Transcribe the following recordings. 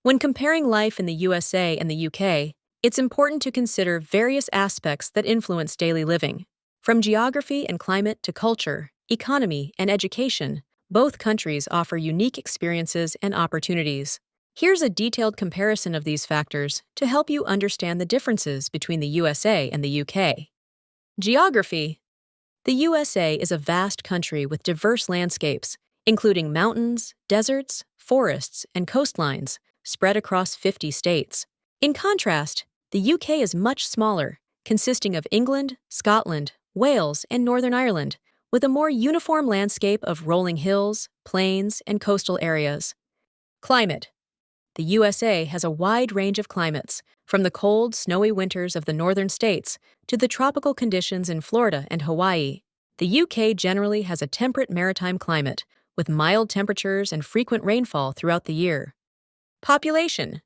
When comparing life in the USA and the UK, it's important to consider various aspects that influence daily living. From geography and climate to culture, economy, and education, both countries offer unique experiences and opportunities. Here's a detailed comparison of these factors to help you understand the differences between the USA and the UK. Geography. The USA is a vast country with diverse landscapes, including mountains, deserts, forests, and coastlines, spread across 50 states. In contrast, the UK is much smaller, consisting of England, Scotland, Wales, and Northern Ireland, with a more uniform landscape of rolling hills, plains, and coastal areas. Climate. The USA has a wide range of climates, from the cold, snowy winters of the northern states to the tropical conditions in Florida and Hawaii. The UK generally has a temperate maritime climate, with mild temperatures and frequent rainfall throughout the year. Population.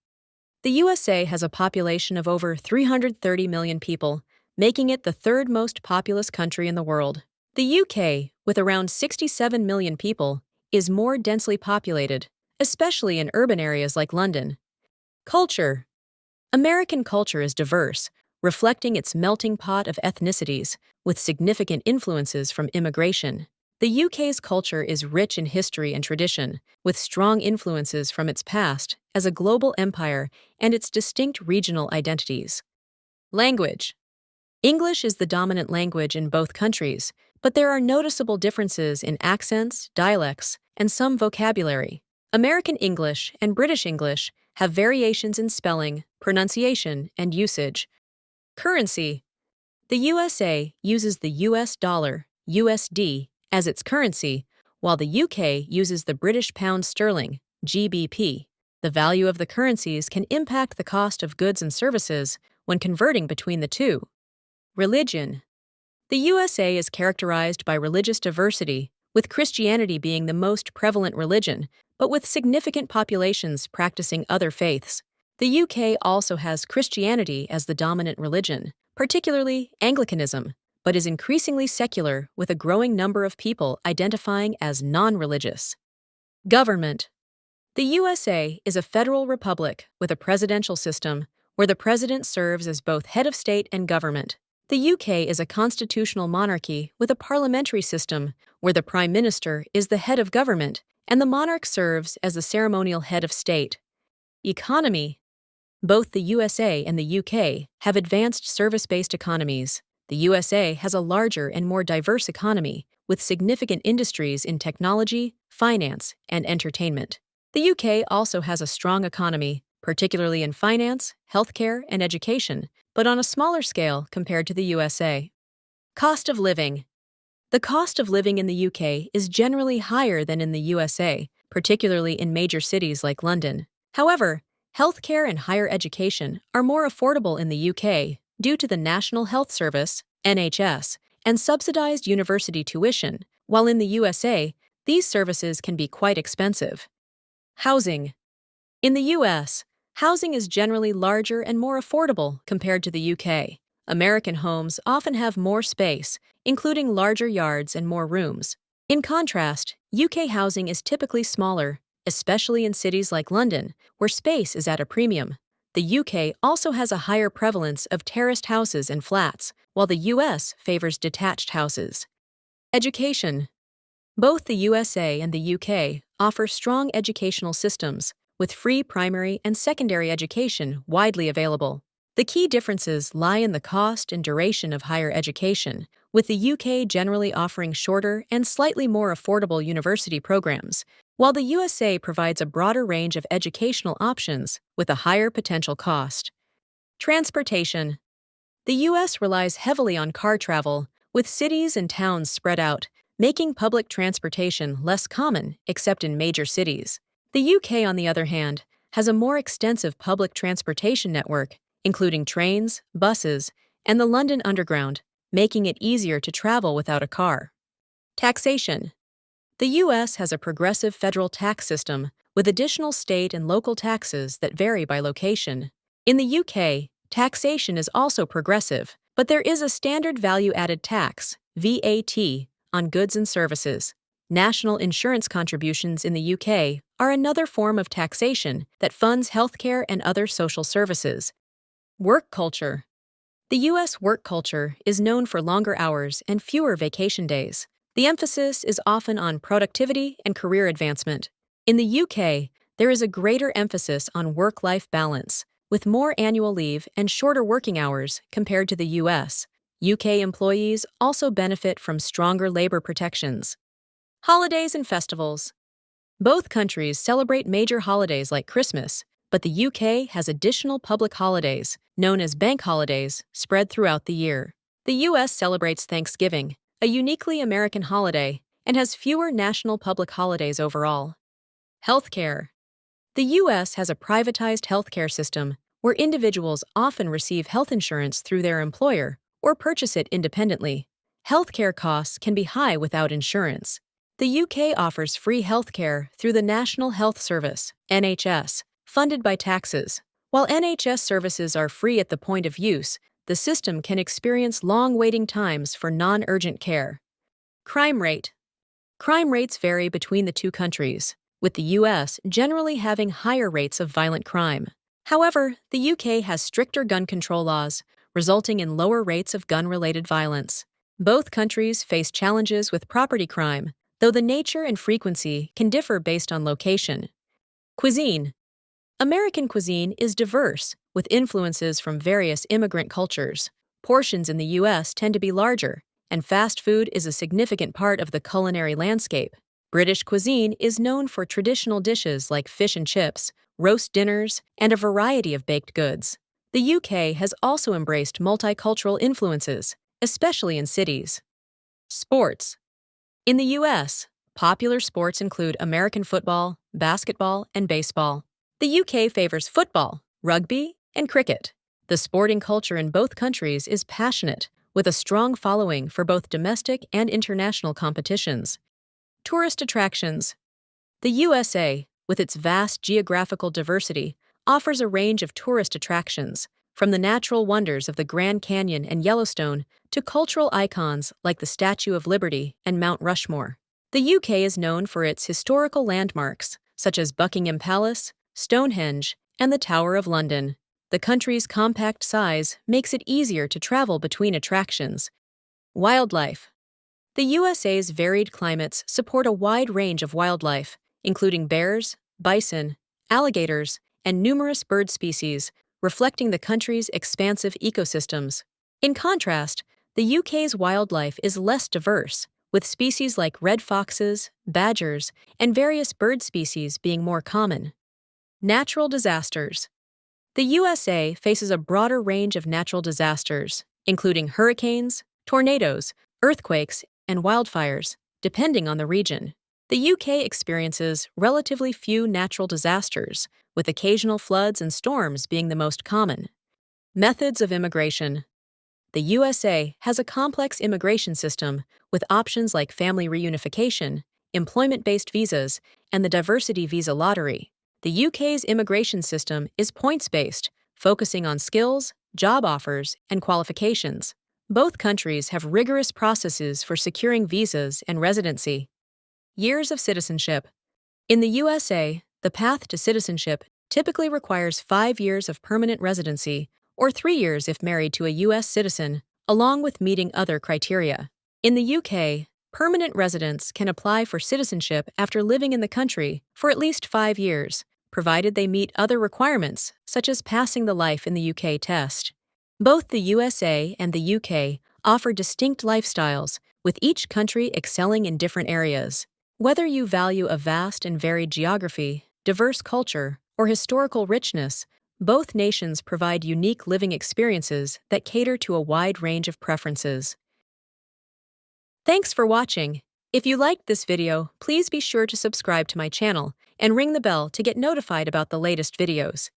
The USA has a population of over 330 million people, making it the third most populous country in the world. The UK, with around 67 million people, is more densely populated, especially in urban areas like London. Culture. American culture is diverse, reflecting its melting pot of ethnicities, with significant influences from immigration. The UK's culture is rich in history and tradition, with strong influences from its past as a global empire and its distinct regional identities. Language. English is the dominant language in both countries, but there are noticeable differences in accents, dialects, and some vocabulary. American English and British English have variations in spelling, pronunciation, and usage. Currency. The USA uses the US dollar, USD, as its currency, while the UK uses the British pound sterling, GBP. The value of the currencies can impact the cost of goods and services when converting between the two. Religion. The USA is characterized by religious diversity, with Christianity being the most prevalent religion, but with significant populations practicing other faiths. The UK also has Christianity as the dominant religion, particularly Anglicanism, but is increasingly secular with a growing number of people identifying as non-religious. Government. The USA is a federal republic with a presidential system where the president serves as both head of state and government. The UK is a constitutional monarchy with a parliamentary system where the prime minister is the head of government and the monarch serves as the ceremonial head of state. Economy. Both the USA and the UK have advanced service-based economies. The USA has a larger and more diverse economy, with significant industries in technology, finance, and entertainment. The UK also has a strong economy, particularly in finance, healthcare, and education, but on a smaller scale compared to the USA. Cost of living. The cost of living in the UK is generally higher than in the USA, particularly in major cities like London. However, healthcare and higher education are more affordable in the UK due to the National Health Service, NHS, and subsidized university tuition, while in the USA, these services can be quite expensive. Housing. In the US, housing is generally larger and more affordable compared to the UK. American homes often have more space, including larger yards and more rooms. In contrast, UK housing is typically smaller, especially in cities like London, where space is at a premium. The UK also has a higher prevalence of terraced houses and flats, while the US favors detached houses. Education. Both the USA and the UK offer strong educational systems, with free primary and secondary education widely available. The key differences lie in the cost and duration of higher education, with the UK generally offering shorter and slightly more affordable university programs, while the USA provides a broader range of educational options with a higher potential cost. Transportation. The US relies heavily on car travel, with cities and towns spread out, making public transportation less common except in major cities. The UK, on the other hand, has a more extensive public transportation network, including trains, buses, and the London Underground, making it easier to travel without a car. Taxation. The US has a progressive federal tax system with additional state and local taxes that vary by location. In the UK, taxation is also progressive, but there is a standard value-added tax, VAT, on goods and services. National insurance contributions in the UK are another form of taxation that funds healthcare and other social services. Work culture. The U.S. work culture is known for longer hours and fewer vacation days. The emphasis is often on productivity and career advancement. In the UK, there is a greater emphasis on work-life balance, with more annual leave and shorter working hours compared to the U.S. UK employees also benefit from stronger labor protections. Holidays and festivals. Both countries celebrate major holidays like Christmas, but the UK has additional public holidays, known as bank holidays, spread throughout the year. The US celebrates Thanksgiving, a uniquely American holiday, and has fewer national public holidays overall. Healthcare. The US has a privatized healthcare system where individuals often receive health insurance through their employer or purchase it independently. Healthcare costs can be high without insurance. The UK offers free healthcare through the National Health Service, NHS, funded by taxes. While NHS services are free at the point of use, the system can experience long waiting times for non-urgent care. Crime rate. Crime rates vary between the two countries, with the US generally having higher rates of violent crime. However, the UK has stricter gun control laws, resulting in lower rates of gun-related violence. Both countries face challenges with property crime, though the nature and frequency can differ based on location. Cuisine. American cuisine is diverse, with influences from various immigrant cultures. Portions in the U.S. tend to be larger, and fast food is a significant part of the culinary landscape. British cuisine is known for traditional dishes like fish and chips, roast dinners, and a variety of baked goods. The UK has also embraced multicultural influences, especially in cities. Sports. In the U.S., popular sports include American football, basketball, and baseball. The UK favors football, rugby, and cricket. The sporting culture in both countries is passionate, with a strong following for both domestic and international competitions. Tourist attractions. The USA, with its vast geographical diversity, offers a range of tourist attractions, from the natural wonders of the Grand Canyon and Yellowstone to cultural icons like the Statue of Liberty and Mount Rushmore. The UK is known for its historical landmarks, such as Buckingham Palace, Stonehenge, and the Tower of London. The country's compact size makes it easier to travel between attractions. Wildlife. The USA's varied climates support a wide range of wildlife, including bears, bison, alligators, and numerous bird species, reflecting the country's expansive ecosystems. In contrast, the UK's wildlife is less diverse, with species like red foxes, badgers, and various bird species being more common. Natural disasters. The USA faces a broader range of natural disasters, including hurricanes, tornadoes, earthquakes, and wildfires, depending on the region. The UK experiences relatively few natural disasters, with occasional floods and storms being the most common. Methods of immigration. The USA has a complex immigration system with options like family reunification, employment-based visas, and the diversity visa lottery. The UK's immigration system is points-based, focusing on skills, job offers, and qualifications. Both countries have rigorous processes for securing visas and residency. Years of citizenship. In the USA, the path to citizenship typically requires 5 years of permanent residency, or 3 years if married to a U.S. citizen, along with meeting other criteria. In the UK, permanent residents can apply for citizenship after living in the country for at least 5 years, provided they meet other requirements, such as passing the Life in the UK test. Both the USA and the UK offer distinct lifestyles, with each country excelling in different areas. Whether you value a vast and varied geography, diverse culture, or historical richness, both nations provide unique living experiences that cater to a wide range of preferences. Thanks for watching. If you liked this video, please be sure to subscribe to my channel and ring the bell to get notified about the latest videos.